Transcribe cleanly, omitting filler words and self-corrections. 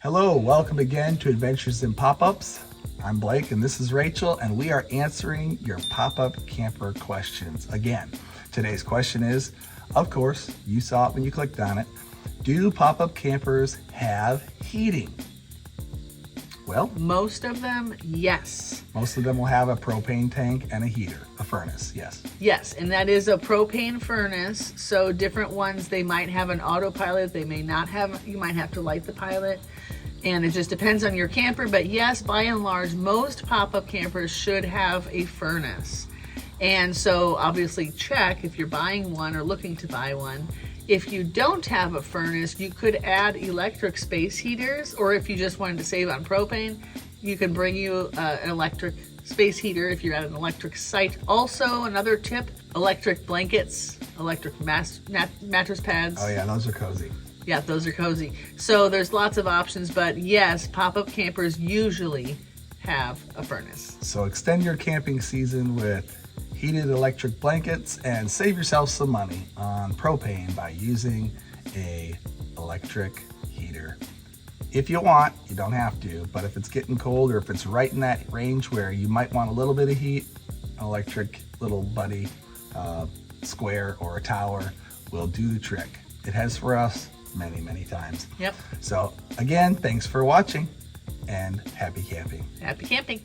Hello, welcome again to Adventures in Pop-Ups. I'm Blake and this is Rachel, and we are answering your pop-up camper questions. Again, today's question is, of course, you saw it when you clicked on it, do pop-up campers have heating? Well, Most of them, yes. most of them will have a propane tank and a heater, a furnace, yes. Yes, and that is a propane furnace. So different ones, they might have an autopilot, they may not have, you might have to light the pilot. And it just depends on your camper. But yes, by and large, most pop-up campers should have a furnace. And so obviously check if you're buying one or looking to buy one. If you don't have a furnace, you could add electric space heaters, or if you just wanted to save on propane, you can bring you an electric space heater if you're at an electric site. Also, another tip, electric blankets, electric mattress pads. Oh yeah, those are cozy. Yeah, those are cozy. So there's lots of options, but yes, pop-up campers usually have a furnace. So extend your camping season with heated electric blankets and save yourself some money on propane by using a electric heater. If you want, you don't have to, but if it's getting cold or if it's right in that range where you might want a little bit of heat, an electric little buddy square or a tower will do the trick. It has for us many times. Yep. So again, thanks for watching and happy camping. Happy camping.